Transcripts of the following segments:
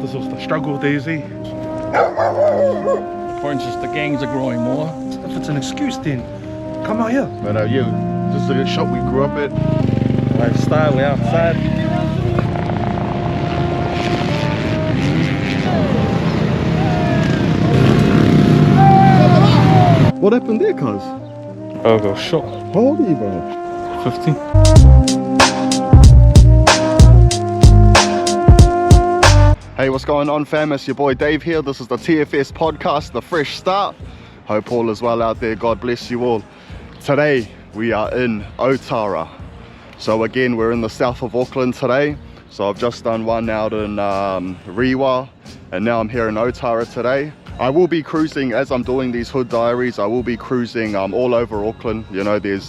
This was the struggle daisy. For instance, the gangs are growing more. If it's an excuse, then come out here. But yeah, this is the shop we grew up at. Lifestyle, we're outside. What happened there, cuz? Oh, I got shot. How old are you, bro? 15. Hey, what's going on, fam? It's your boy Dave here. This is the TFS podcast, The Fresh Start. Hope all is well out there. God bless you all. Today, we are in Otara. So again, we're in the south of Auckland today. So I've just done one out in Rewa, and now I'm here in Otara today. I will be cruising, as I'm doing these hood diaries, I will be cruising all over Auckland. You know, there's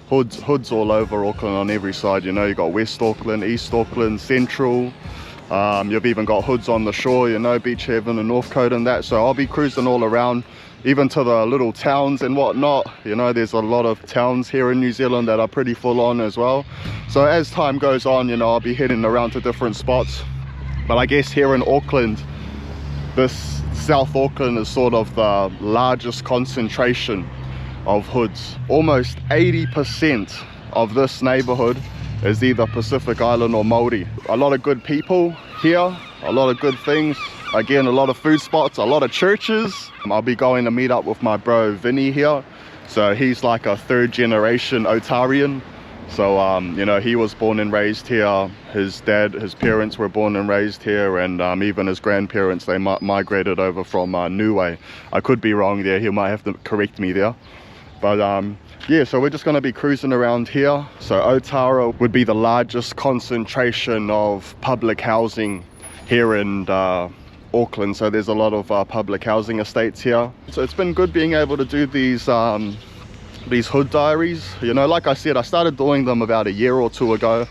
hoods all over Auckland on every side. You know, you got West Auckland, East Auckland, Central. You've even got hoods on the shore, you know, Beach Haven and Northcote and that. So I'll be cruising all around, even to the little towns and whatnot. You know, there's a lot of towns here in New Zealand that are pretty full on as well. So as time goes on, you know, I'll be heading around to different spots. But I guess here in Auckland, this South Auckland is sort of the largest concentration of hoods. Almost 80% of this neighborhood is either Pacific Island or Māori. A lot of good people here, a lot of good things. Again, a lot of food spots, a lot of churches. I'll be going to meet up with my bro Vinnie here. So he's like a third generation Otarian. So you know, he was born and raised here. His parents were born and raised here, and even his grandparents, they migrated over from Niue. I could be wrong there, he might have to correct me there. But yeah, so we're just going to be cruising around here. So Otara would be the largest concentration of public housing here in Auckland. So there's a lot of public housing estates here. So it's been good being able to do these hood diaries. You know, like I said, I started doing them about a year or two ago.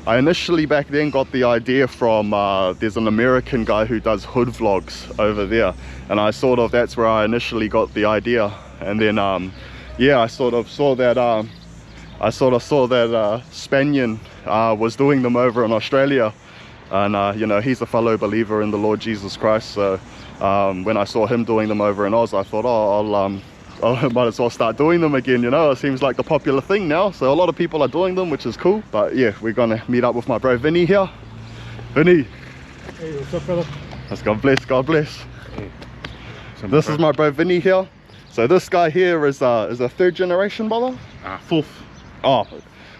I initially back then got the idea from there's an American guy who does hood vlogs over there, and that's where I initially got the idea. And then yeah, I sort of saw that Spaniard was doing them over in Australia, and you know, he's a fellow believer in the Lord Jesus Christ. So when I saw him doing them over in Oz, I thought, oh, I might as well start doing them again. You know, it seems like the popular thing now, so a lot of people are doing them, which is cool. But yeah, we're gonna meet up with my bro Vinnie here. Vinnie, Hey, what's up, brother? let's God bless, God bless. Hey. This is my bro Vinnie here. So this guy here is a third generation, brother? Fourth. Oh,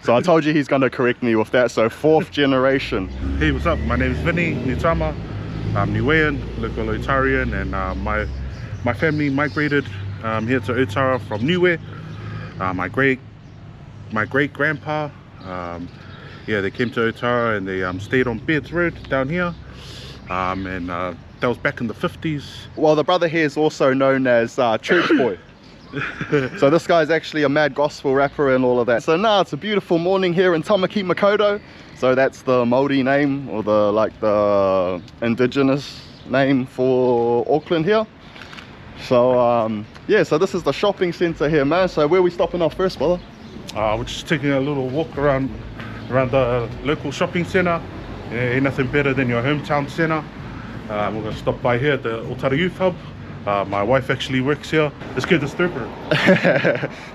so I told you he's gonna correct me with that. So fourth generation. Hey, what's up? My name is Vinnie Nitama. I'm Niuean, local Otarian, and my family migrated here to Otara from Niue. My great grandpa, yeah, they came to Otara and they stayed on Beards Road down here, and that was back in the 50s. Well, the brother here is also known as Church Boy. So this guy's actually a mad gospel rapper and all of that. So now it's a beautiful morning here in Tamaki Makaurau. So that's the Māori name, or the indigenous name for Auckland here. So yeah, so this is the shopping centre here, man. So where are we stopping off first, brother? We're just taking a little walk around the local shopping centre. Yeah, ain't nothing better than your hometown centre. We're going to stop by here at the Otara Youth Hub. My wife actually works here. Let's get this through.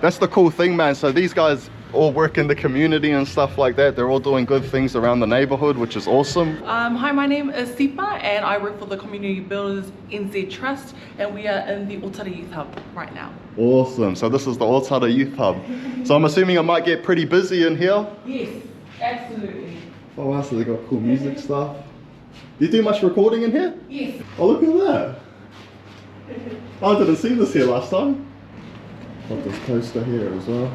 That's the cool thing, man. So these guys all work in the community and stuff like that. They're all doing good things around the neighborhood, which is awesome. Hi, my name is Sipa and I work for the Community Builders NZ Trust, and we are in the Otara Youth Hub right now. Awesome. So this is the Otara Youth Hub. So I'm assuming it might get pretty busy in here. Yes, absolutely. Oh wow, so they got cool music stuff. Do you do much recording in here? Yes. Oh, look at that. I didn't see this here last time. Got this poster here as well.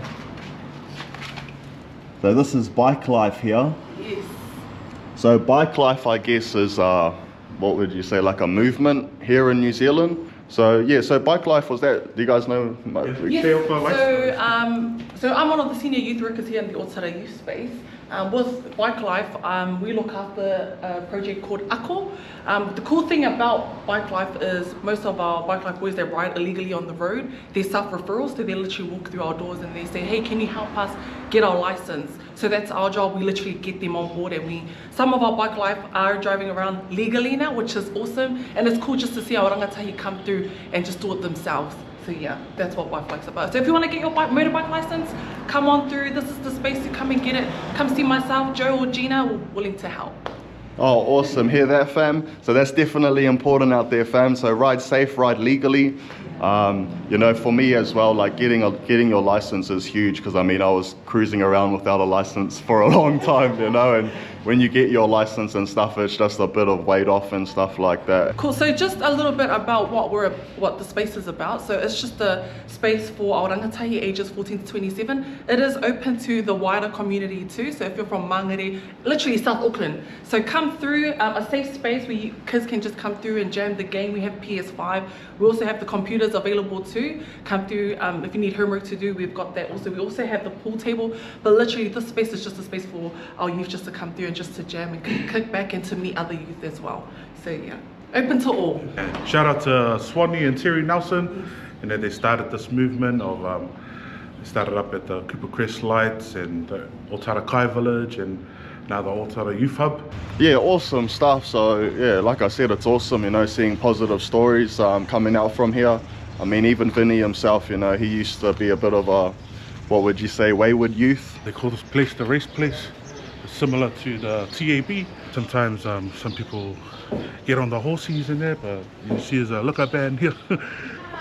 So this is Bike Life here. Yes. So Bike Life, I guess, is what would you say, like a movement here in New Zealand? So yeah, so Bike Life was that, do you guys know? Yes. So I'm one of the senior youth workers here in the Otara Youth Space. With Bike Life, we look after a project called Ako. The cool thing about Bike Life is most of our Bike Life boys that ride illegally on the road, they're self-referrals, so they literally walk through our doors and they say, hey, can you help us get our license? So that's our job. We literally get them on board, and some of our Bike Life are driving around legally now, which is awesome, and it's cool just to see our rangatahi come through and just do it themselves. So yeah, that's what Bike Life's about. So if you want to get your motorbike license, come on through. This is the space to come and get it. Come see myself, Joe or Gina, we're willing to help. Oh, awesome. Hear that, fam? So that's definitely important out there, fam. So ride safe, ride legally. You know, for me as well, like getting your license is huge, because I mean, I was cruising around without a license for a long time, you know, and when you get your license and stuff, it's just a bit of weight off and stuff like that. Cool. So just a little bit about what the space is about. So it's just a space for our rangatahi ages 14 to 27. It is open to the wider community too. So if you're from Mangere, literally South Auckland, so come through, a safe space where kids can just come through and jam the game. We have PS5. We also have the computers available too. Come through. If you need homework to do, we've got that also. We also have the pool table, but literally this space is just a space for our youth just to come through and just to jam and kick back and to meet other youth as well. So yeah, open to all. Shout out to Swanee and Terry Nelson. You know, they started this movement of they started up at the Cooper Crest Lights and the Otara Kai Village, and now the Otara Youth Hub. Yeah, awesome stuff. So yeah, like I said, it's awesome, you know, seeing positive stories coming out from here. I mean, even Vinnie himself, you know, he used to be a bit of a, what would you say, wayward youth. They call this place the race place. It's similar to the TAB. Sometimes some people get on the horses in there, but you see there's a liquor ban here.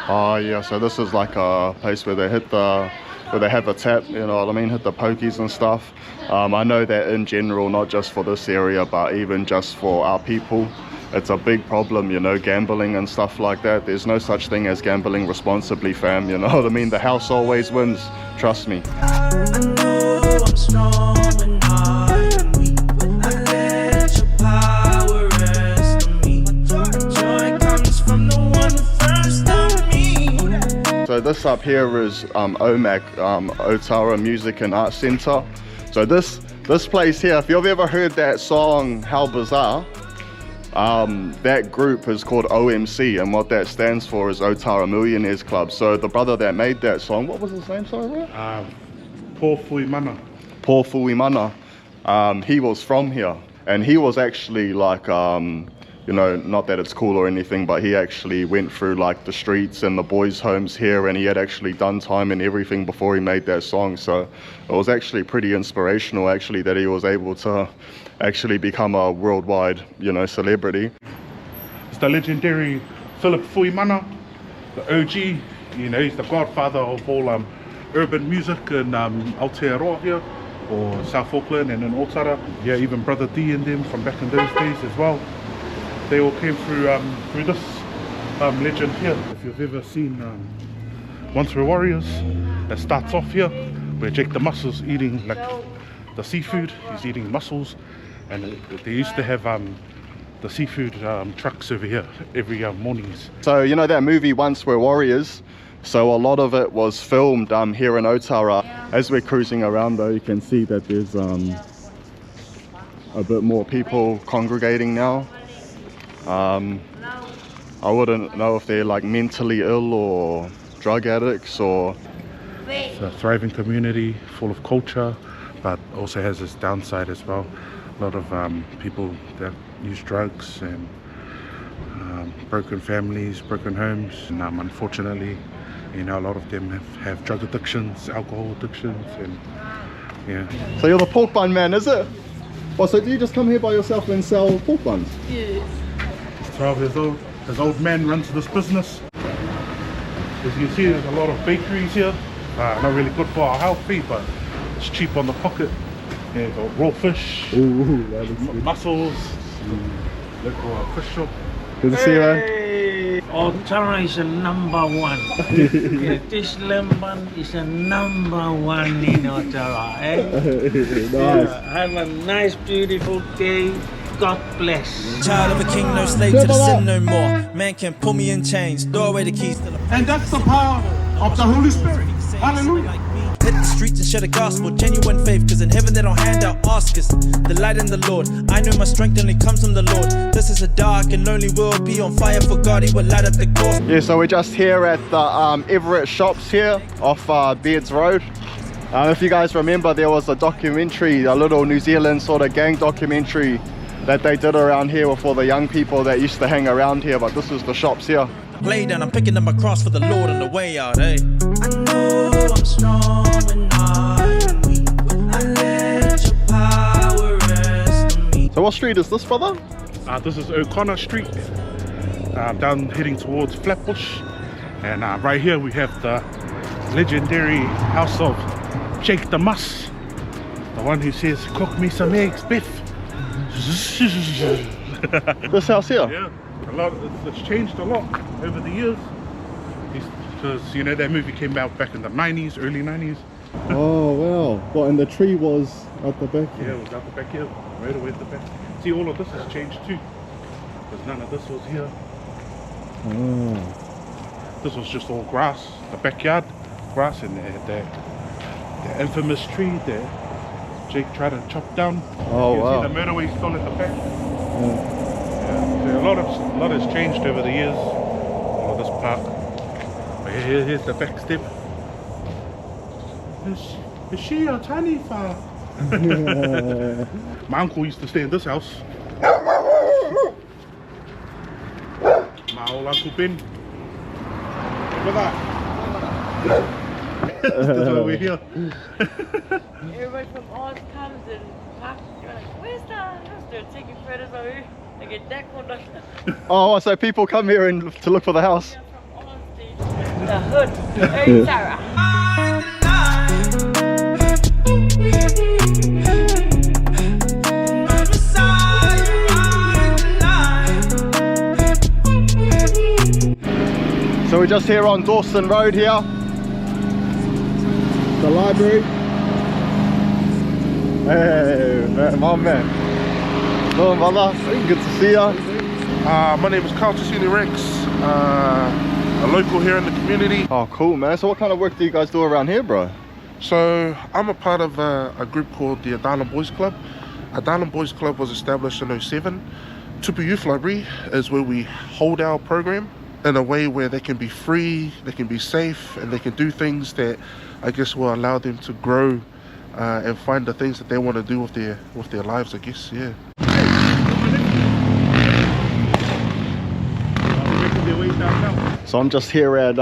Oh yeah, so this is like a place where they where they have a tap, you know what I mean, hit the pokies and stuff. I know that in general, not just for this area, but even just for our people, it's a big problem, you know, gambling and stuff like that. There's no such thing as gambling responsibly, fam, you know what I mean? The house always wins, trust me. I know I'm strong when I am weak. I let your power rest on me. Joy comes from the one first on me. So this up here is OMAC, Otara Music and Arts Centre. So this place here, if you've ever heard that song, How Bizarre, that group is called OMC, and what that stands for is Otara Millionaires Club. So the brother that made that song, what was his name, sorry, bro? Paul Fuimana. Paul Fuimana. He was from here, and he was actually like, you know, not that it's cool or anything, but he actually went through like the streets and the boys' homes here, and he had actually done time and everything before he made that song. So it was actually pretty inspirational, actually, that he was able to actually become a worldwide, you know, celebrity. It's the legendary Philip Fuimana, the OG. You know, he's the godfather of all urban music in Aotearoa here, or South Auckland and in Otara. Yeah, even Brother D and them from back in those days as well. They all came through this legend here. If you've ever seen Once We're Warriors, it starts off here where Jake the Muscle's eating like the seafood. He's eating mussels, and they used to have the seafood trucks over here every mornings. So you know that movie Once We're Warriors, so a lot of it was filmed here in Otara. As we're cruising around though, you can see that there's a bit more people congregating now. I wouldn't know if they're like mentally ill or drug addicts or... It's a thriving community full of culture, but also has this downside as well. A lot of people that use drugs and broken families, broken homes, and unfortunately, you know, a lot of them have drug addictions, alcohol addictions, and yeah. So you're the pork bun man, is it? Oh, so do you just come here by yourself and sell pork buns? Yes. 12 years old. His old man runs this business. As you can see, there's a lot of bakeries here. Not really good for our health, but it's cheap on the pocket. Yeah, got raw fish, some mussels, local fish shop. Good to see you, man. Otara is a #1. Yeah, this lemon is a #1 in Otara. Nice. Yeah, have a nice, beautiful day. God bless. Child of a king, no slave to the sin no more. Man can pull me in chains, throw away the keys to the... And that's the power of the Holy Spirit. Hallelujah. Hit the streets and share the gospel, genuine faith, cause in heaven they don't hand out Oscars. The light in the Lord, I know my strength only comes from the Lord. This is a dark and lonely world, be on fire for God, he will light up the course. Yeah, so we're just here at the Everett shops here off Beards Road. If you guys remember, there was a documentary, a little New Zealand sort of gang documentary that they did around here with all the young people that used to hang around here, but this is the shops here. Laid down, I'm picking up my cross for the Lord on the way out, eh? I know I'm strong when I am weak. I let your power rest on me. So what street is this, brother? This is O'Connor Street, down heading towards Flatbush. And right here we have the legendary house of Jake the Muss, the one who says, cook me some eggs, Biff. This house here? Yeah, it's changed a lot over the years. Because, you know, that movie came out back in the 90s, early 90s. Oh, wow. What, and the tree was at the back here? Yeah, it was out the back here, right away at the back. See, all of this has changed too. Because none of this was here. Oh. This was just all grass, the backyard grass, and the infamous tree that Jake tried to chop down. Oh, you wow. See the motorway still at the back. Yeah. Yeah, so a lot has changed over the years. All of this park. But here's the back step. Is she a tiny far? My uncle used to stay in this house. My old Uncle Ben. Look at that. That's why we're here. Everybody from Oz comes and parks. You're like, where's the house? They're taking photos of you. They get that corner. Oh, so people come here to look for the house? From Oz, the hood, Otara. So we're just here on Dawson Road here. The library. Hey, my man. Hello, brother. Good to see you. My name is Carl Tassini Rex, a local here in the community. Oh, cool, man. So what kind of work do you guys do around here, bro? So I'm a part of a group called the Otara Boys Club. Otara Boys Club was established in 07. Tupu Youth Library is where we hold our program in a way where they can be free, they can be safe, and they can do things that I guess will allow them to grow and find the things that they want to do with their lives, I guess. Yeah. So I'm just here at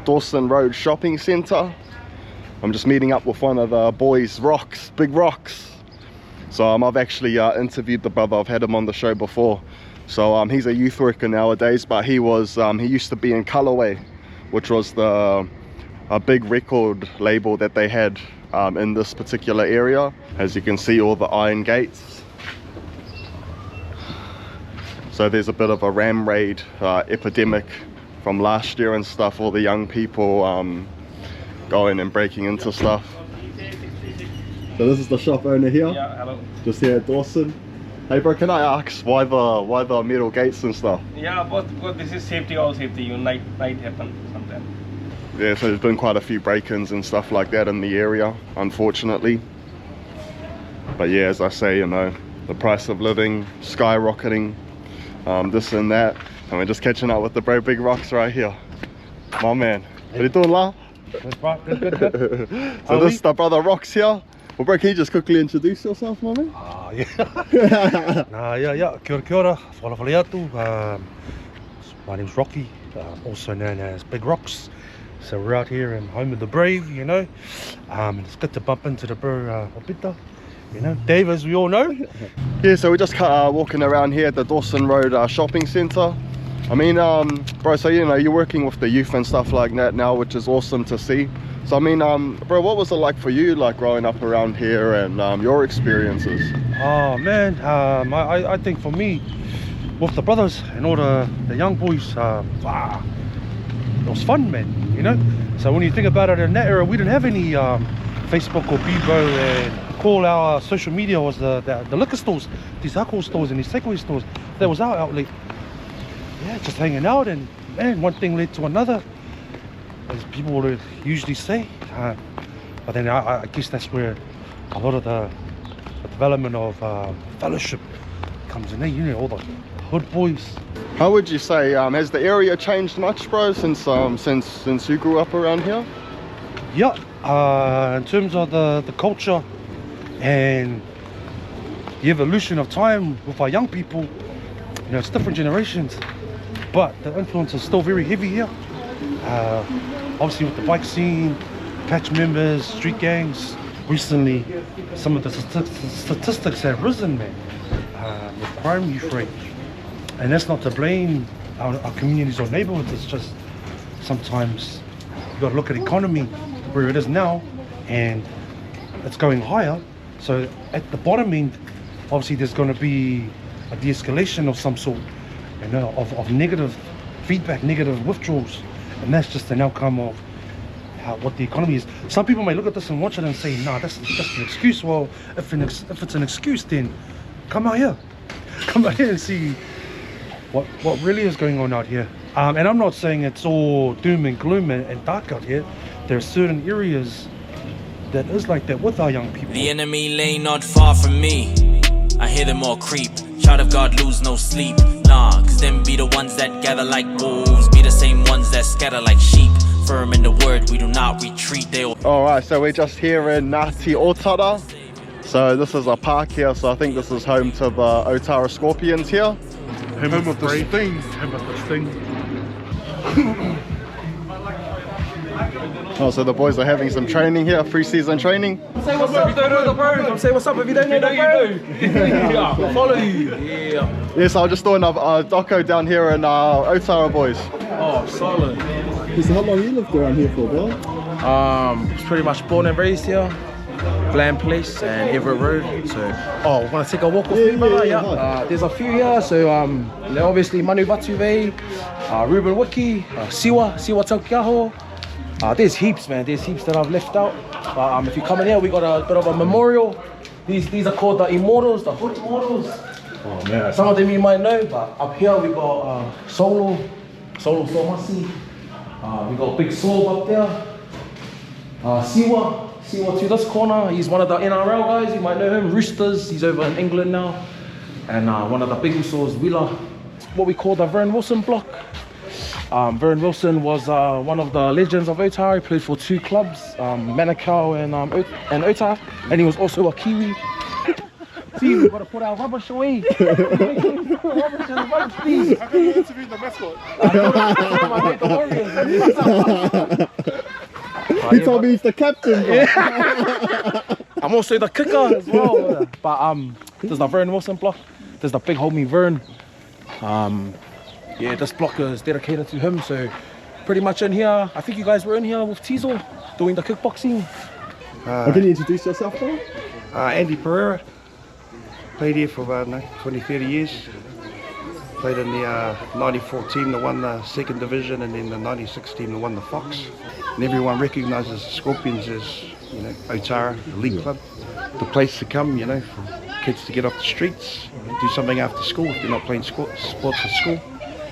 Dawson Road Shopping Centre. I'm just meeting up with one of the boys, Big Rocks. So I've actually interviewed the brother. I've had him on the show before. So he's a youth worker nowadays, but he used to be in Colorway, which was a big record label that they had in this particular area. As you can see, all the iron gates. So there's a bit of a ram raid epidemic from last year and stuff. All the young people going and breaking into stuff. So this is the shop owner here. Yeah, hello. Just here at Dawson. Hey bro, can I ask why the metal gates and stuff? Yeah, because this is safety, all safety. You might happen sometimes. Yeah, so there's been quite a few break-ins and stuff like that in the area, unfortunately. But yeah, as I say, you know, the price of living skyrocketing, this and that, and we're just catching up with the bro Big Rocks right here. My man, what are you doing, La? Good. So this is the brother Rocks here. Well, bro, can you just quickly introduce yourself, my man? Yeah. Kia ora. Whalawhale atu. My name's Rocky, also known as Big Rocks. So we're out here in home of the brave, you know. It's good to bump into the bro Opita, you know, Dave, as we all know. Yeah, so we're just walking around here at the Dawson Road shopping centre. I mean, bro, so you know, you're working with the youth and stuff like that now, which is awesome to see. So I mean, bro, what was it like for you, like growing up around here and your experiences? Oh man, I think for me, with the brothers and all the young boys, it was fun, man, you know. So when you think about it, in that era, we didn't have any Facebook or Bebo, and all our social media was the liquor stores, these alcohol stores and these takeaway stores. That was our outlet. Yeah, just hanging out, and man, one thing led to another. As people would usually say, But then I guess that's where a lot of the development of fellowship comes in there. You know, all the hood boys. How would you say, has the area changed much, bro, since you grew up around here? Yeah, in terms of the culture and the evolution of time with our young people, you know, it's different generations, but the influence is still very heavy here. Obviously with the bike scene, patch members, street gangs. Recently, some of the statistics have risen, man, with crime youth rate. And that's not to blame our communities or neighborhoods, it's just sometimes you got to look at the economy where it is now, and it's going higher. So at the bottom end, obviously there's going to be a de-escalation of some sort, you know, of negative feedback, negative withdrawals, and that's just an outcome of what the economy is. Some people may look at this and watch it and say, nah, that's just an excuse. Well, if it's an excuse, then come out here and see what really is going on out here. And I'm not saying it's all doom and gloom and dark out here. There are certain areas that is like that with our young people. The enemy lay not far from me. I hear them all creep. Child of God, lose no sleep. Nah, cause them be the ones that gather like wolves, be the same ones that scatter like sheep. Firm in the word, we do not retreat. They all... Alright, so we're just here in Ngāti Otara. So this is a park here, so I think this is home to the Otara Scorpions here. Home of the Sting. Home of the Sting. Oh, so the boys are having some training here, pre-season training. Say what's up if you don't know the bro. Say what's up if you don't know the bro. Yeah, we'll follow you. Yeah. Yes, I was just doing a doco down here in Otara, boys. Oh, solid. So how long you lived around here for, bro? Was pretty much born and raised here. Glen Place and Everett Road. So, want to take a walk with me, brother? Yeah. There's a few here. So, obviously Manu Batuve, Ruben Wiki, Siwa Taukiaho. There's heaps, man. There's heaps that I've left out. If you come in here, we got a bit of a memorial. These are called the Immortals, the Hood Immortals. Oh man. Some of them you might know, but up here we got Solo Somasi. We got Big Soul up there. Siwa to this corner. He's one of the NRL guys. You might know him. Roosters. He's over in England now. And one of the big Usos, Willa. What we call the Vern Wilson block. Vern Wilson was one of the legends of Otara. He played for 2 clubs, Manukau and Otara, and he was also a Kiwi. See, we've got to put our rubbish away. Rubbish in the rubbish, please. How can you interview the mascot? I made the Warriors. He told me he's the captain, bro. Yeah. I'm also the kicker as well. But there's the Vern Wilson block. There's the big homie Vern. Yeah, this block is dedicated to him, so pretty much in here, I think you guys were in here with Tizo doing the kickboxing. Can you introduce yourself, bro? Andy Pereira, played here for about 20-30 years. Played in the 94 team that won the 2nd division, and then the 96 team that won the Fox. And everyone recognises the Scorpions as, you know, Otara, the league club, the place to come, you know, for kids to get off the streets, do something after school if they're not playing sports at school.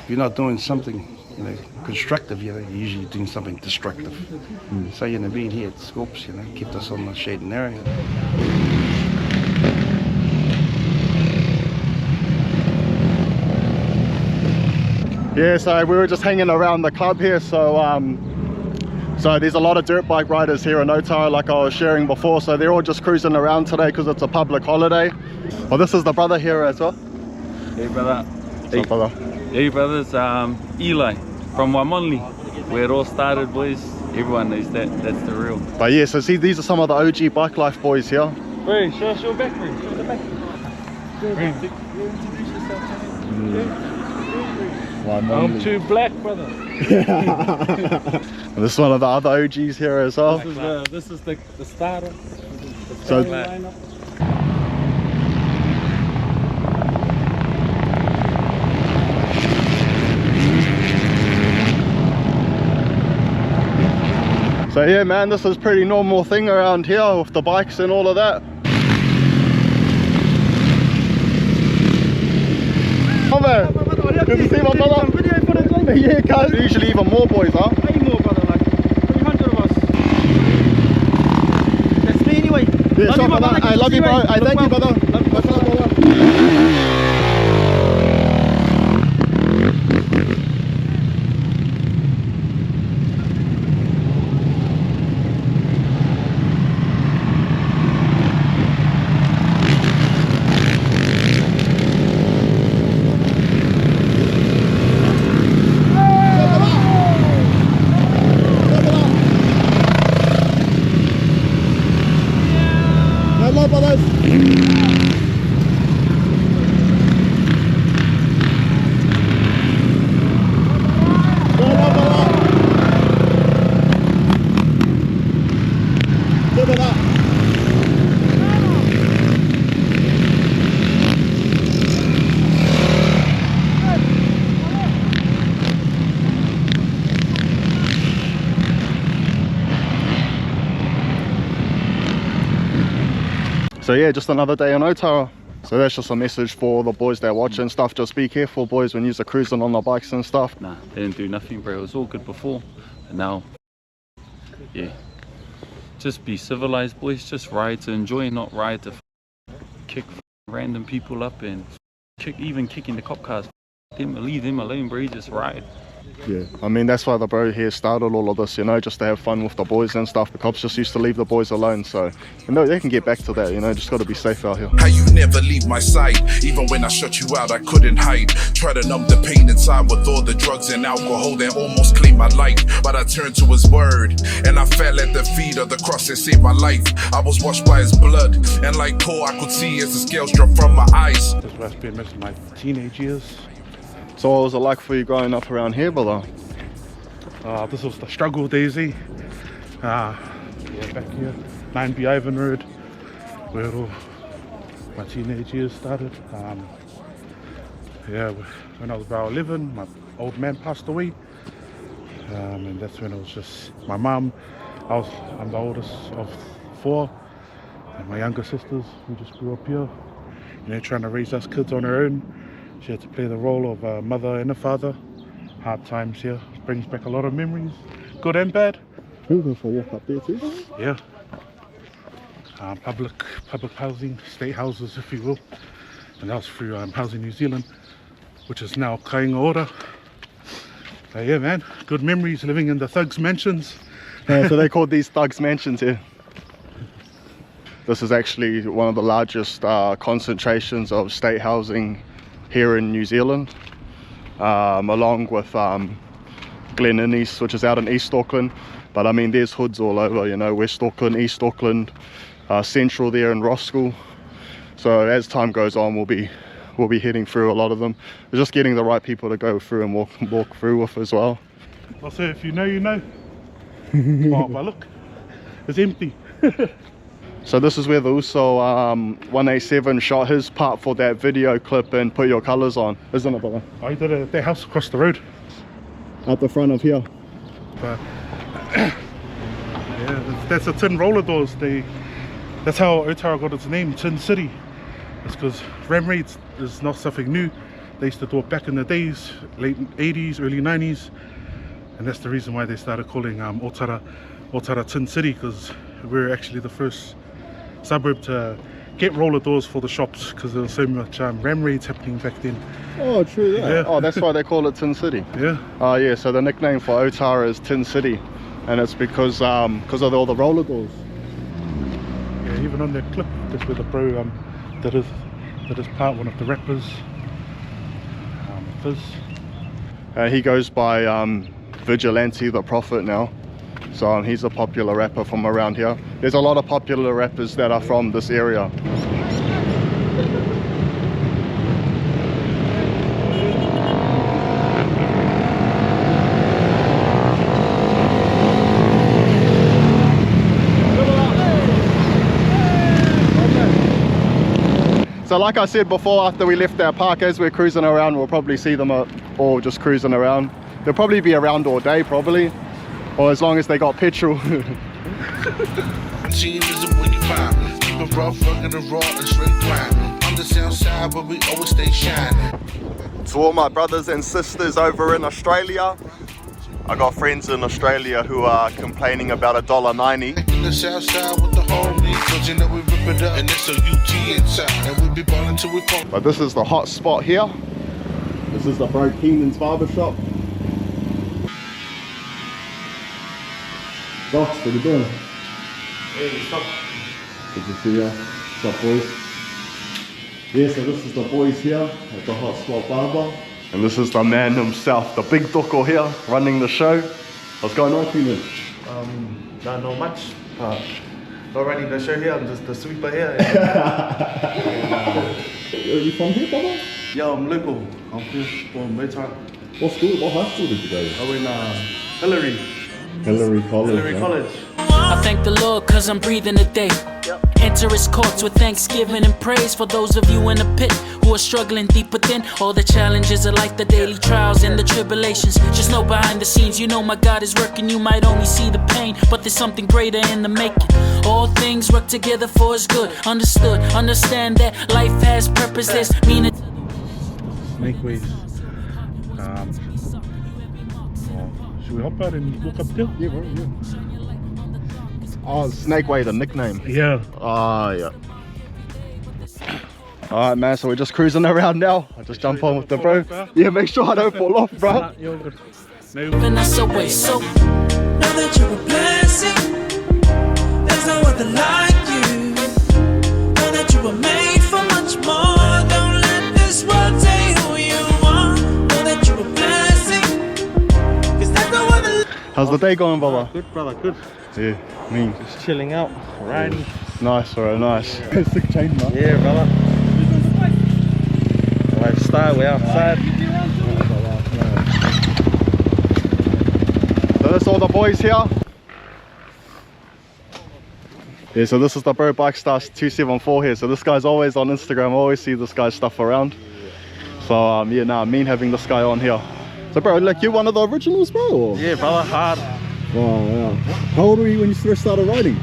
If you're not doing something, you know, constructive, you know, you're usually doing something destructive. So, you know, being here at Scorps, you know, kept us on the shade and narrow. Yeah, so we were just hanging around the club here, so there's a lot of dirt bike riders here in Otara, like I was sharing before, so they're all just cruising around today because it's a public holiday. Well, this is the brother here as well. Hey brother. What's up, brother? Hey brothers, Eli from Waimanli, where it all started, boys. Everyone knows that, that's the real. But yeah, so see, these are some of the OG bike life boys here. Bro, show us your back, bro. Show the back. I'm too black, brother. And this is one of the other OGs here as well. This is the starter. So, lineup. So yeah, man, this is a pretty normal thing around here with the bikes and all of that. Oh man, good to see my brother. Yeah, guys. Usually even more boys, huh? Way more, brother, like 300 of us. Yeah, sorry about that. I love you, bro. I thank you, brother. Much love, brother. Hello, brothers. So yeah, just another day in Otara. So that's just a message for the boys that watch and stuff. Just be careful, boys, when you're cruising on the bikes and stuff. Nah, they didn't do nothing, bro. It was all good before, and now, yeah. Just be civilized, boys. Just ride to enjoy, not ride to kick random people up and even kicking the cop cars. Leave them alone, bro. Just ride. Yeah, I mean, that's why the bro here started all of this, you know, just to have fun with the boys and stuff. The cops just used to leave the boys alone, so, you know, they can get back to that, you know, just got to be safe out here. How you never leave my side, even when I shut you out, I couldn't hide. Try to numb the pain inside with all the drugs and alcohol that almost claimed my life. But I turned to his word, and I fell at the feet of the cross that saved my life. I was washed by his blood, and like Paul, I could see as the scales dropped from my eyes. This was been missing my teenage years. So what was it like for you growing up around here, brother? This was the struggle, Daisy. Yeah, back here, 9B Ivan Road, where all my teenage years started. Yeah, when I was about 11, my old man passed away, and that's when it was just my mum. I'm the oldest of 4, and my younger sisters, we just grew up here, you know, trying to raise us kids on her own. She had to play the role of a mother and a father. Hard times here, brings back a lot of memories, good and bad. We'll go for a walk up there too. Yeah. Public housing, state houses, if you will. And that was through Housing New Zealand, which is now Kainga Ora. Yeah, man, good memories living in the thugs' mansions. So they called these thugs' mansions here. This is actually one of the largest concentrations of state housing here in New Zealand, along with Glen Innes, which is out in East Auckland. But I mean, there's hoods all over, you know, West Auckland, East Auckland, Central there in Roskilde. So as time goes on, we'll be heading through a lot of them. We're just getting the right people to go through and walk through with as well. Also, if you know, you know. Oh, but look, it's empty. So this is where the Uso 187 shot his part for that video clip and put your colours on, isn't it, brother? I did it at their house across the road. At the front of here. But yeah, that's the tin roller doors. That's how Otara got its name, Tin City. It's because ram raids is not something new. They used to do it back in the days, late 80s, early 90s. And that's the reason why they started calling Otara Tin City, because we're actually the first suburb to get roller doors for the shops, because there was so much ram raids happening back then. Oh, true, yeah. Yeah. Oh, that's why they call it Tin City. Yeah. Oh, yeah, so the nickname for Otara is Tin City, and it's because of all the roller doors. Yeah, even on that clip, that's where the bro did his part, one of the rappers, Fizz. He goes by Vigilante the Prophet now. So he's a popular rapper from around here. There's a lot of popular rappers that are from this area. So like I said before, after we left our park, as we're cruising around, we'll probably see them all just cruising around. They'll probably be around all day, probably. Or as long as they got petrol. Team is a winning vibe. Keep it rough, rugged and raw and straight grind. On the south side, but we always stay shining. To all my brothers and sisters over in Australia, I got friends in Australia who are complaining about $1.90. In the south side with the phony, cause you know we rip it up. And it's a UT inside, and we be ballin' till we fall. But this is the hot spot here. This is the Bro Keenan's barbershop. Docs, what are you doing? Hey, stop. Good to see ya. What's up, boys? Yeah, so this is the boys here at the Hot Spot Barber. And this is the man himself, the big doko here, running the show. What's going on, Keenan? Not much. Not running the show here, I'm just the sweeper here. Are you from here, brother? Yeah, I'm local. I'm from Otara. What school, what high school did you go to? I went Hillary College. Hillary College. I thank the Lord cause I'm breathing today. Enter his courts with thanksgiving and praise for those of you in the pit who are struggling deep within. All the challenges are like the daily trials and the tribulations. Just know behind the scenes, you know my God is working. You might only see the pain, but there's something greater in the making. All things work together for his good. Understood, understand that life has purpose. There's meaning. Snake waves. Should we hop out and walk up the hill? Yeah, bro, yeah. Oh, Snake Way, the nickname. Yeah. Ah, yeah. Alright, man, so we're just cruising around now. I just jump on with the bro. Yeah, make sure I don't fall off, bro. You're good. And that's a way, so know that you're a blessing. There's no other like you. Know that you were made for much more. Don't let this world tell you who you are. Know that you're a blessing. Cause there's no other. How's the day going, brother? Good, brother, good. Yeah, mean. Just chilling out, riding. Yeah. Nice, bro, nice. Sick chain, man. Yeah, brother. Lifestyle, we're outside. So that's all the boys here. Yeah, so this is the Bro Bike Stars 274 here. So this guy's always on Instagram. I always see this guy's stuff around. So yeah, nah, mean having this guy on here. So bro, like, you're one of the originals, bro? Or? Yeah, brother, hard. Wow, wow. How old were you when you first started riding?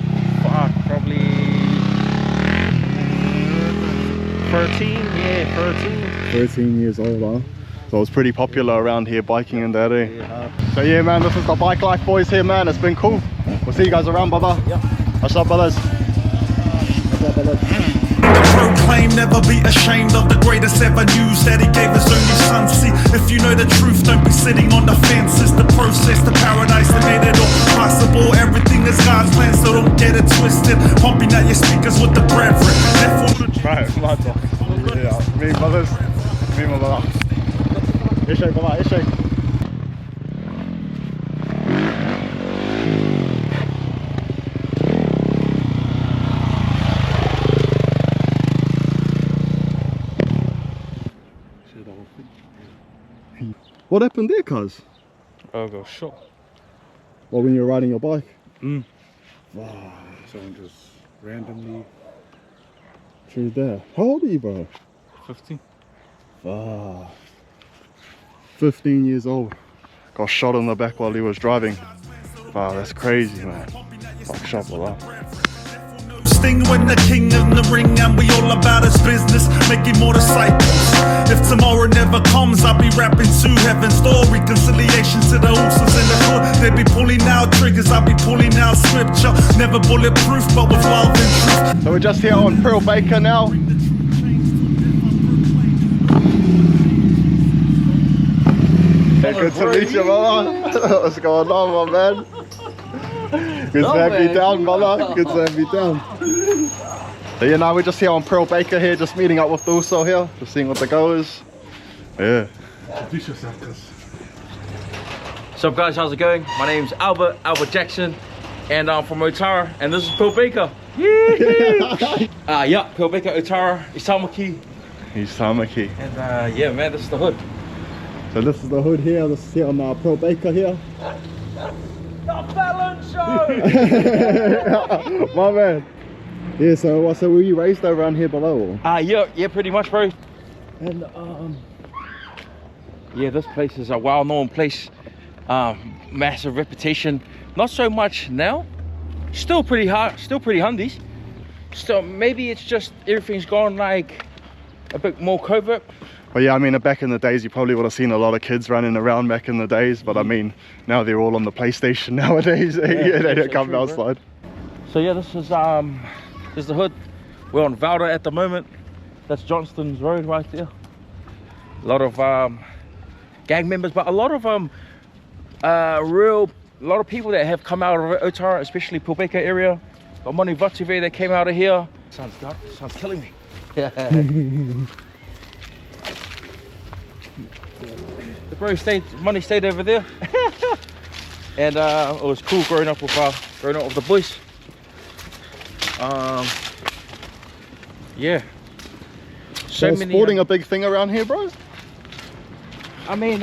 Fuck, probably 13, yeah, 13. 13 years old, huh? So it was pretty popular around here, biking and that, eh? Yeah. So yeah, man, this is the bike life boys here, man. It's been cool. We'll see you guys around, brother. Yep. What's up, brothers? What's up, brothers? Proclaim, never be ashamed of the greatest ever news that he gave his only son. See, if you know the truth, don't be sitting on the fence. It's the process, the paradise that made it all possible. Everything is God's plan, so don't get it twisted. Pumping out your speakers with the brethren. Right, my dog. Yeah, me brothers. Me, my brother. Ishe, brother, Ishe. What happened there, cuz? I got shot. Well, when you were riding your bike? Wow, someone just randomly. True there. How old are you, bro? 15. Wow. 15 years old. Got shot in the back while he was driving. Wow, that's crazy, man. Fuck, shot for that. Sting when the king in the ring, and we all about his business, making more disciples. If tomorrow never comes, I'll be rapping to heaven's door. Reconciliation to the horses in the hood. They be pulling out triggers, I'll be pulling out scripture. Never bulletproof, but with love and truth. So we're just here on Pearl Baker now. Hey, good to meet you, brother. What's going on, my man? Good to have you down, brother. Good to have you down. So yeah, now we're just here on Pearl Baker here, just meeting up with the Uso here, just seeing what the go is. Yeah. Introduce yourself, cuz. What's up, guys? How's it going? My name's Albert Jackson, and I'm from Otara, and this is Pearl Baker. Yeah, Pearl Baker, Otara, Isamaki. Isamaki. And yeah, man, this is the hood. So this is the hood here. This is here on Pearl Baker here. The Fallon Show! My man. Yeah, so were you raised around here below? Yeah, pretty much, bro. And yeah, this place is a well-known place. Massive reputation. Not so much now. Still pretty hard. Still pretty hundies. So maybe it's just everything's gone like a bit more covert. But yeah, I mean, back in the days, you probably would have seen a lot of kids running around back in the days. But I mean, now they're all on the PlayStation nowadays. Yeah, they don't come outside. So yeah, this is the hood. We're on Valda at the moment. That's Johnston's Road right there. A lot of gang members, but a lot of people that have come out of Otara, especially Pulpeka area. Got Manu Vatuve that came out of here. Sounds killing me. The bro Money stayed over there. And it was cool growing up with the boys. Yeah. So many sporting a big thing around here, bro? I mean,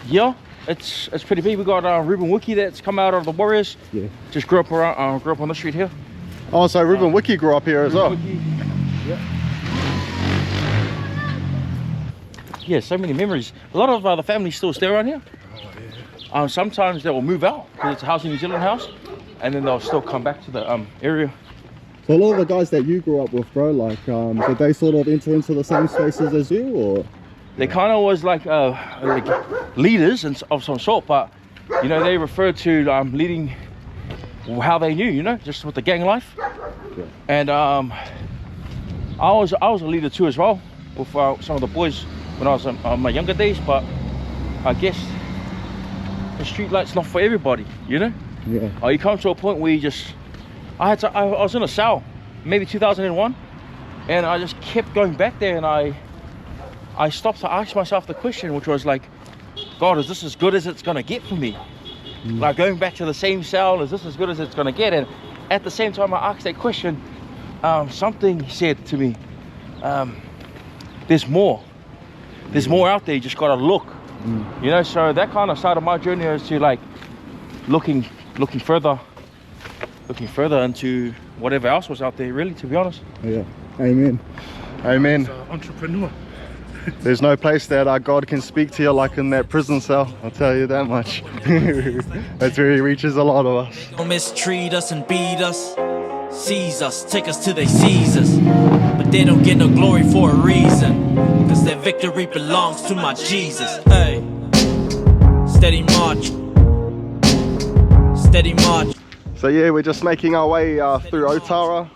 yeah, it's pretty big. We got Ruben Wiki that's come out of the Warriors. Yeah. Just grew up on the street here. Oh, so Ruben Wiki grew up here as well. Wiki, yeah. Yeah, so many memories. A lot of the family still stay around here. Sometimes they will move out because it's a Housing New Zealand house, and then they'll still come back to the area. So a lot of the guys that you grew up with, bro, like, did they sort of enter into the same spaces as you, or? They kind of was like leaders of some sort, but you know, they referred to leading how they knew, you know, just with the gang life. Yeah. And I was a leader too as well with some of the boys when I was on my younger days, but I guess the street light's not for everybody, you know. Yeah. You come to a point where you just, I was in a cell, maybe 2001, and I just kept going back there, and I stopped to ask myself the question, which was like, God, is this as good as it's gonna get for me? Like going back to the same cell, is this as good as it's gonna get? And at the same time I asked that question, something said to me, there's more out there, you just gotta look. You know, so that kind of started my journey as to like looking further into whatever else was out there, really, to be honest. Yeah. Amen. Amen. Entrepreneur. There's no place that God can speak to you like in that prison cell, I'll tell you that much. That's where he reaches a lot of us. Don't mistreat us and beat us, seize us, take us to they seize us. But they don't get no glory for a reason, cause their victory belongs to my Jesus. Hey, steady march, steady march. So yeah, we're just making our way through Otara.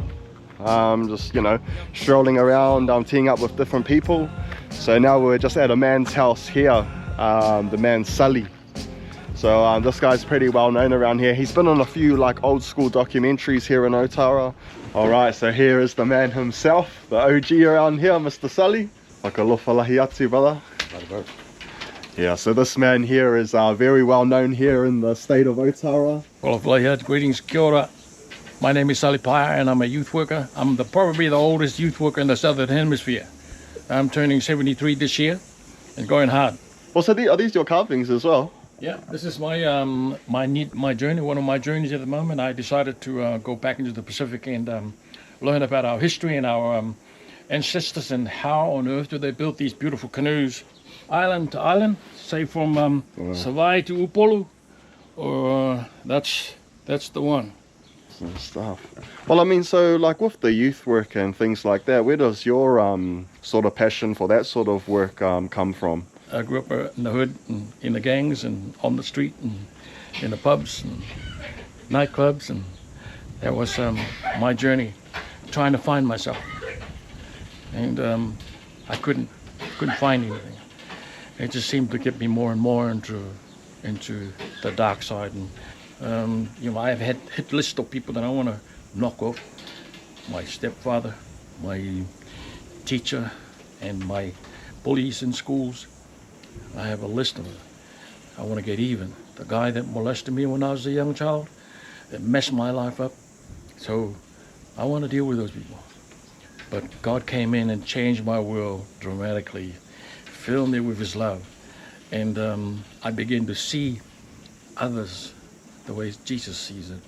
Just, you know, strolling around, teeing up with different people. So now we're just at a man's house here, the man Sulli. So this guy's pretty well known around here. He's been on a few like old school documentaries here in Otara. Alright, so here is the man himself, the OG around here, Mr. Sulli. Whakalofa atu, brother. Yeah, so this man here is very well known here in the state of Otara. Well, greetings, kia ora. My name is Sulli Paya and I'm a youth worker. I'm probably the oldest youth worker in the Southern Hemisphere. I'm turning 73 this year and going hard. Well, so are these your carvings as well? Yeah, this is my journey, one of my journeys at the moment. I decided to go back into the Pacific and learn about our history and our ancestors and how on earth do they build these beautiful canoes, island to island, say from Savai to Upolu, or that's the one. Stuff. Well, I mean, so like with the youth work and things like that, where does your sort of passion for that sort of work come from? I grew up in the hood, and in the gangs, and on the street, and in the pubs and nightclubs, and that was my journey, trying to find myself. And I couldn't find anything. It just seemed to get me more and more into the dark side. And you know, I've had a hit list of people that I want to knock off. My stepfather, my teacher, and my bullies in schools. I have a list of them. I want to get even. The guy that molested me when I was a young child, that messed my life up. So I want to deal with those people. But God came in and changed my world dramatically, filled me with his love. And I began to see others the way Jesus sees it.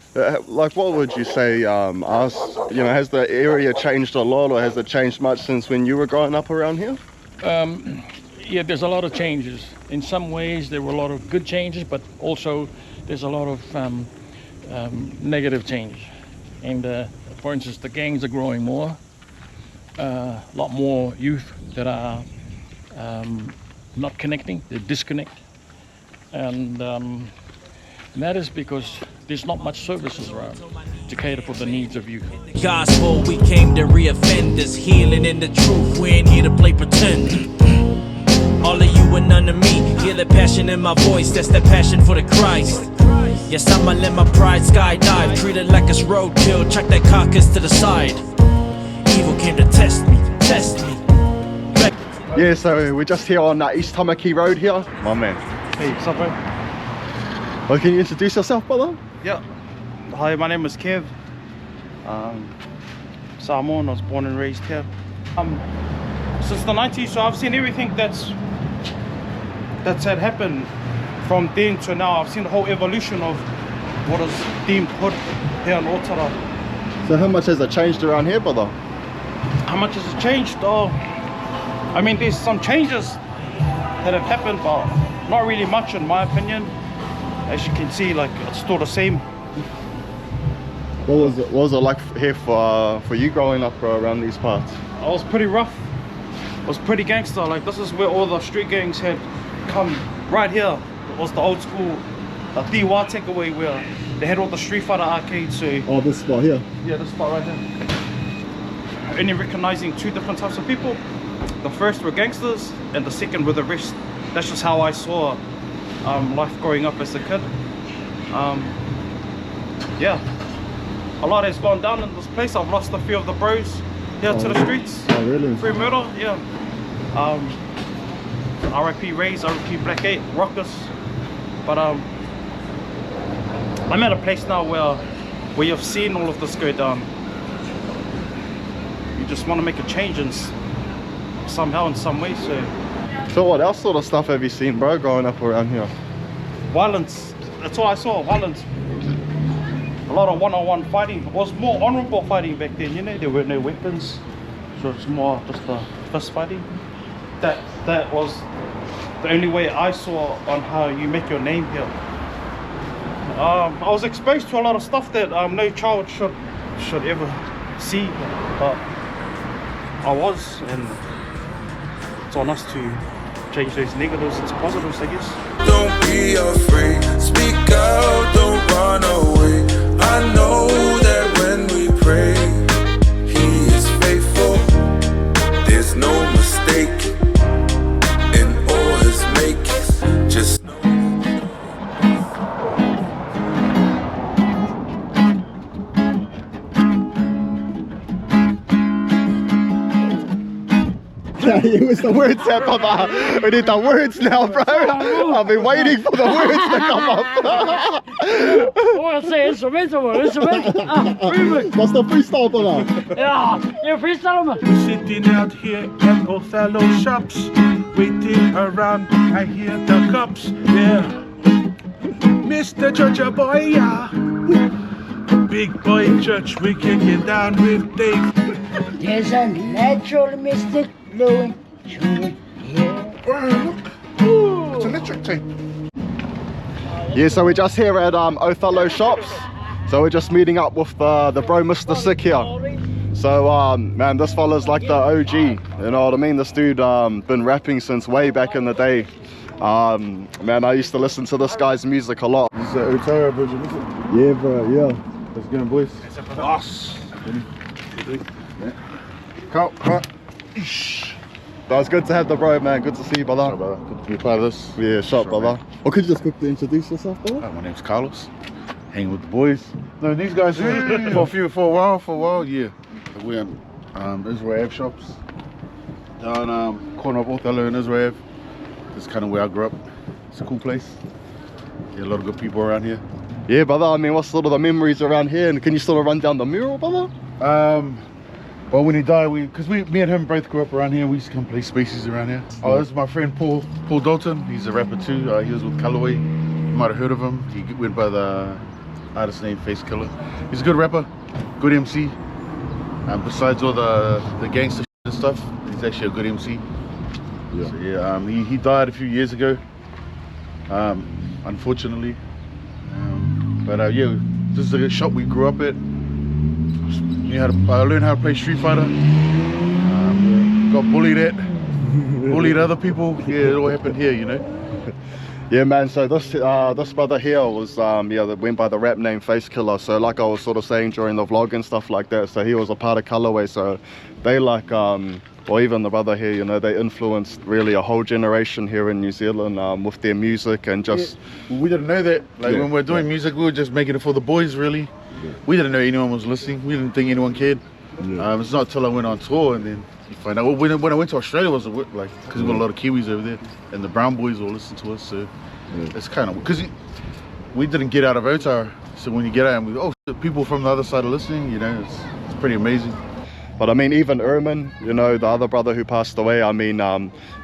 Like, what would you say, has the area changed a lot, or has it changed much since when you were growing up around here? Yeah, there's a lot of changes. In some ways, there were a lot of good changes, but also there's a lot of negative change. And for instance, the gangs are growing more. A lot more youth that are not connecting, they disconnect. And that is because there's not much services around to cater for the needs of youth. Gospel, we came to re-offend us, healing in the truth. We ain't here to play pretend. All of you and none of me. Hear the passion in my voice, that's the passion for the Christ. Yes, I'ma let my pride skydive, treat it like it's roadkill, chuck that carcass to the side. Evil came to test me, test me. Yeah, so we're just here on East Tamaki Road here. My man. Hey, what's up, bro? Well, can you introduce yourself, brother? Yeah. Hi, my name is Kev. Samoan, I was born and raised here. Since the 90s, so I've seen everything that's had happened from then to now. I've seen the whole evolution of what is deemed hood here in Otara. So how much has it changed around here, brother? How much has it changed? Oh, I mean, there's some changes that have happened, but not really much in my opinion. As you can see, like, it's still the same. What was it like here for you growing up around these parts? I was pretty rough. It was pretty gangster. Like, this is where all the street gangs had come. Right here, it was the old school Tiwa takeaway where they had all the Street Fighter arcades. So oh, this spot here? Yeah, this spot right here. Only recognizing two different types of people. The first were gangsters and the second were the rest. That's just how I saw life growing up as a kid. Yeah, a lot has gone down in this place. I've lost a few of the bros here to the streets. Oh, really? Free murder, yeah. R.I.P. Rays, R.I.P. Black 8, Rockers. But I'm at a place now where you've seen all of this go down. You just want to make a change somehow, in some way. So what else sort of stuff have you seen, bro, growing up around here? Violence. That's all I saw, violence. A lot of one-on-one fighting. It was more honorable fighting back then, you know. There were no weapons, so it's more just the fist fighting. That was the only way I saw on how you make your name here. I was exposed to a lot of stuff that no child should ever see, but I was, and it's on us to change those negatives into positives, I guess. Don't be afraid, speak out, don't run away. I know that when we pray, He is faithful. There's no mistake in all His makings. Just know. It was the words there, Papa. We need the words now, bro. I've been waiting for the words to come up. Oh, I say instrumental. What's the freestyle, brother? Yeah, you freestyle, man. We're sitting out here at Othello shops, waiting around. I hear the cops. Yeah, Mr. Georgia boy, yeah. Big boy church, we can get down with Dave. There's a natural mystic blowing through here. It's electric tape. Yeah, so we're just here at Othello shops. So we're just meeting up with the bro Mr. Sick here. So man, this fella's like the OG, you know what I mean? This dude been rapping since way back in the day. Man, I used to listen to this guy's music a lot. This is the Otara version, is it? Yeah, bro, yeah. Let's get him, boys. Boss. That was good to have the bro, man. Good to see you, brother. Sure, brother. Good to be a part of this. Yeah, shot, brother. Well, could you just quickly introduce yourself, brother? My name's Carlos. Hanging with the boys. No, these guys for a while, yeah. We're in Israel Ave shops. Down corner of Othello and Israel Ave. This is kind of where I grew up. It's a cool place. Yeah, a lot of good people around here. Yeah, brother. I mean, what's sort of the memories around here? And can you sort of run down the mural, brother? Well, when he died, me and him both grew up around here. We used to come play spaces around here. Oh, this is my friend Paul Dalton. He's a rapper too. He was with Colorway. You might have heard of him. He went by the artist name Face Killer. He's a good rapper, good MC. Besides all the gangster and stuff, he's actually a good MC. Yeah. So, yeah. He died a few years ago, unfortunately. But yeah, this is a shop we grew up at. I learned how to play Street Fighter. Got bullied at, bullied other people. Yeah, it all happened here, you know. Yeah, man. So this brother here was that went by the rap name Face Killer. So like I was sort of saying during the vlog and stuff like that. So he was a part of Colorway. So they like or even the brother here, you know, they influenced really a whole generation here in New Zealand with their music and just. Yeah. We didn't know that. Like when we were doing music, we were just making it for the boys. Really, we didn't know anyone was listening. We didn't think anyone cared. It's not until I went on tour and then you find out. When I went to Australia, was like because we got a lot of Kiwis over there, and the Brown boys all listen to us. So it's kind of because we didn't get out of Otara. So when you get out, and people from the other side are listening. You know, it's pretty amazing. But I mean, even Erman, you know, the other brother who passed away, I mean,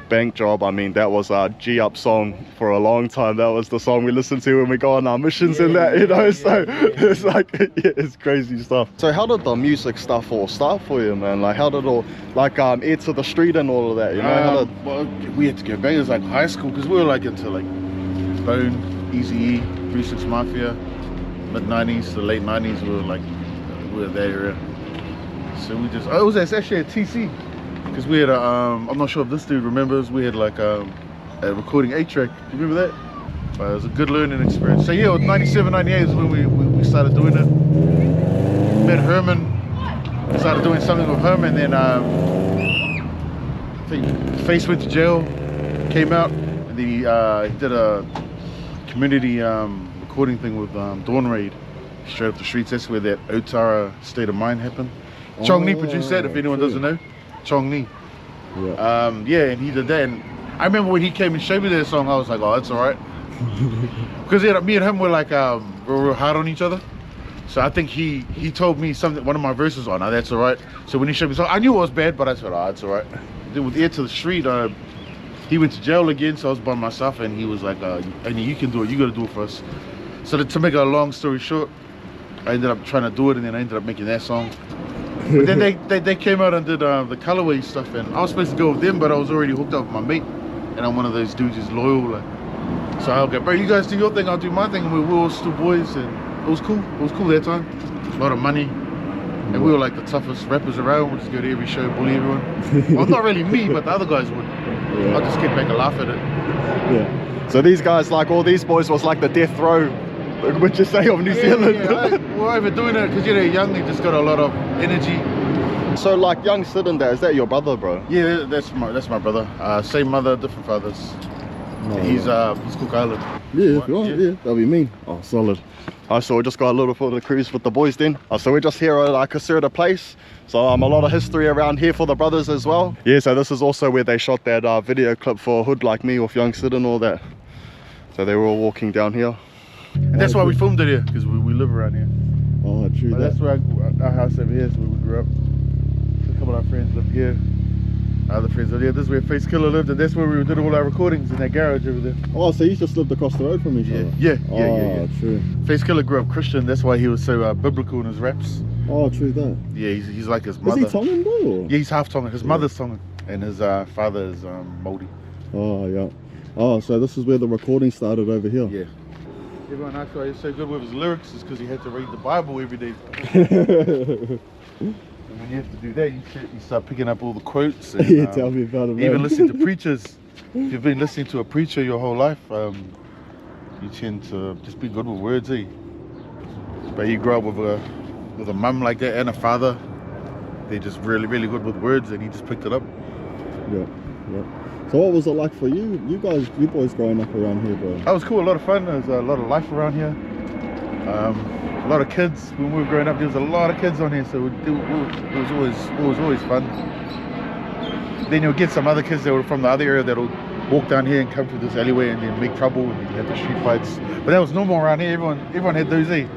Bank Job, I mean, that was our G-Up song for a long time. That was the song we listened to when we go on our missions and that, you know, so it's like, it's crazy stuff. So how did the music stuff all start for you, man? Like, how did it all, like, Air to the Street and all of that, you know? Well, we had to go back. It was like high school, because we were like into like Bone, Easy-E, 36 Mafia, mid-90s to late 90s, we were that area. So we just, it was actually at TC, because we had a, I'm not sure if this dude remembers, we had like a recording 8-track, do you remember that? But it was a good learning experience. So yeah, 97, 98 is when we started doing it. Met Herman, started doing something with him, and then I think Face went to jail, came out, and then he did a community recording thing with Dawn Raid, straight up the streets. That's where that Otara State of Mind happened. Chong Ni produced that, if anyone doesn't know. Chong Ni. Yeah, and he did that. And I remember when he came and showed me that song, I was like, oh, that's all right. Because me and him were like real hard on each other. So I think he told me something, one of my verses on, oh, that's all right. So when he showed me the song, I knew it was bad, but I said, oh, that's all right. Then with Air to the Street, he went to jail again, so I was by myself, and he was like, and you can do it, you got to do it for us. So to make a long story short, I ended up trying to do it, and then I ended up making that song. But then they came out and did the Colorway stuff, and I was supposed to go with them, but I was already hooked up with my mate, and I'm one of those dudes who's loyal. Like, so I'll go, bro, you guys do your thing, I'll do my thing, and we were all still boys, and it was cool. It was cool that time. A lot of money, and we were like the toughest rappers around. We'd just go to every show, bully everyone. Well, not really me, but the other guys would. I just kept back and laugh at it. Yeah. So these guys, like all these boys, was like the death row, would you say, of New Zealand? Yeah, we're overdoing it because you're young, they just got a lot of energy. So like young Sid and that, is that your brother, bro? Yeah, that's my brother. Same mother, different fathers. No, he's Cook Island. Yeah, if you want, yeah, that'll be me. Oh, solid. So we just got a little for the cruise with the boys then. So we're just here at Caserta Place. So a lot of history around here for the brothers as well. Yeah, so this is also where they shot that video clip for Hood Like Me with young Sid and all that. So they were all walking down here. And that's why we filmed it here, because we live around here. Oh, true. That's where our house over here is where we grew up. So a couple of our friends live here. Other friends live here. This is where Face Killer lived, and that's where we did all our recordings, in that garage over there. Oh, so you just lived across the road from each other? Yeah. True. Face Killer grew up Christian, that's why he was so biblical in his raps. Oh, true that. Yeah, he's like his mother. Is he Tongan, bro? Or? Yeah, he's half Tongan. His mother's Tongan, and his father is Māori. Oh, yeah. Oh, so this is where the recording started over here? Yeah. Everyone asked why he's so good with his lyrics is because he had to read the Bible every day. And when you have to do that, you start picking up all the quotes. And, yeah, tell me about it, man. Even listening to preachers. If you've been listening to a preacher your whole life, you tend to just be good with words, eh? But you grow up with a mum like that and a father. They're just really, really good with words, and he just picked it up. Yeah. So what was it like for you boys growing up around here, bro? That was cool, a lot of fun. There was a lot of life around here. A lot of kids. When we were growing up, there was a lot of kids on here, so it was always fun. Then you'll get some other kids that were from the other area that'll walk down here and come through this alleyway and then make trouble, and you have the street fights. But that was normal around here. Everyone had those, eh? Yeah.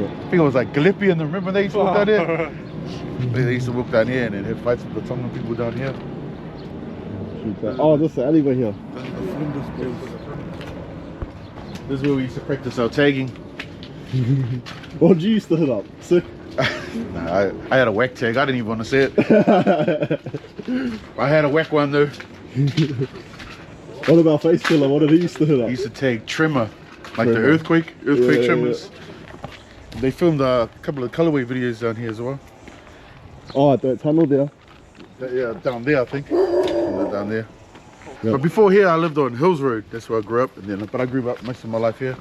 I think it was like Gillespie, and remember they used to walk down here? They used to walk down here and then have fights with the Tongan people down here. Oh, this is the alleyway here. This is where we used to practice our tagging. What did you used to hit up? Sick? Nah, I had a whack tag. I didn't even want to say it. I had a whack one though. What about Face Killer? What did he used to hit up? He used to tag Tremor, like the earthquake tremors. Yeah. They filmed a couple of Colorway videos down here as well. Oh, at that tunnel there? Yeah, down there I think. Down there. But before here, I lived on Hills Road. That's where I grew up. And then, but I grew up most of my life here.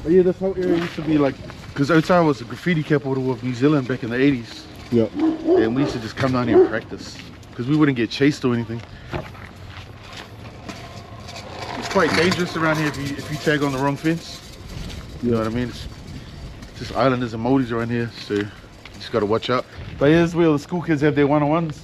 But yeah, this whole area used to be like, because Otara was the graffiti capital of New Zealand back in the 80s. Yeah. And we used to just come down here and practice because we wouldn't get chased or anything. It's quite dangerous around here if you tag on the wrong fence. You know what I mean? It's just islanders and Māoris around here, so you just got to watch out. But here's where the school kids have their one-on-ones.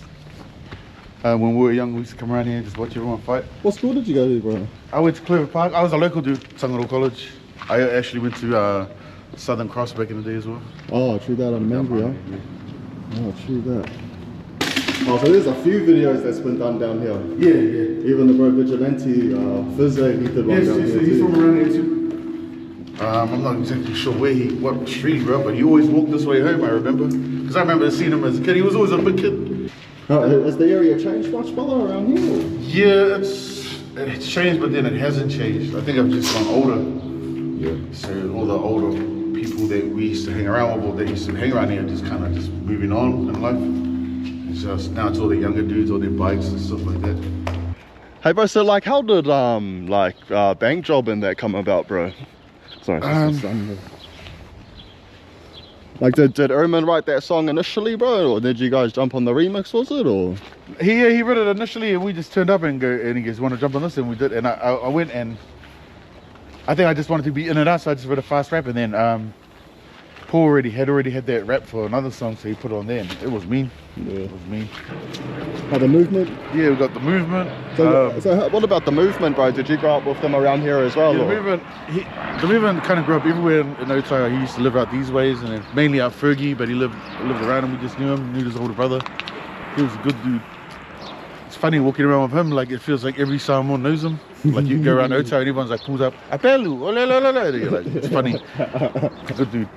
When we were young, we used to come around here and just watch everyone fight. What school did you go to, bro? I went to Clever Park. I was a local dude, Tangaro College. I actually went to Southern Cross back in the day as well. Oh, true that on Manbury, huh? Oh, true that. Oh, so there's a few videos that's been done down here. Yeah, yeah. Even the bro Vigilante, Fizze, he did one down here he's too. from around here too. I'm not exactly sure what street he grew up, but he always walked this way home, I remember. Because I remember seeing him as a kid. He was always a big kid. Has the area changed much, brother, around here? Or? Yeah, it's changed, but then it hasn't changed. I think I've just gone older. Yeah. So all the older people that we used to hang around with, or that used to hang around here, just kind of just moving on in life. It's just now it's all the younger dudes, all their bikes and stuff like that. Hey bro, so like how did Bank Job and that come about, bro? Sorry, it's the sun, bro. Like did Erman write that song initially, bro, or did you guys jump on the remix, was it, or? He wrote it initially and we just turned up and he goes, want to jump on this, and we did, and I went, and I think I just wanted to be in and out, so I just wrote a fast rap, and then Paul already had that rap for another song, so he put it on there, and it was mean. Yeah. It was mean. The movement? Yeah, we got the movement. So what about the movement, bro? Did you grow up with them around here as well? Yeah, the movement kind of grew up everywhere in Otara. He used to live out these ways, and then mainly out Fergie, but he lived around him. We just knew him, knew his older brother. He was a good dude. It's funny walking around with him, like it feels like every Samoan knows him. Like you go around Otara and everyone's like pulls up, Apelu, like, it's funny. Good dude.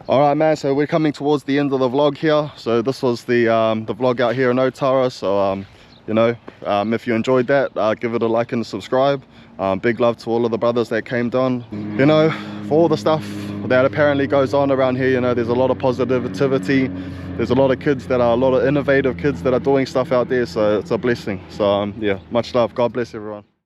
All right, man, so we're coming towards the end of the vlog here. So this was the vlog out here in Otara. So you know, if you enjoyed that, give it a like and subscribe. Big love to all of the brothers that came down. You know, for all the stuff that apparently goes on around here, you know, there's a lot of positivity. There's a lot of kids that are, a lot of innovative kids that are doing stuff out there, so it's a blessing. So yeah, much love. God bless everyone.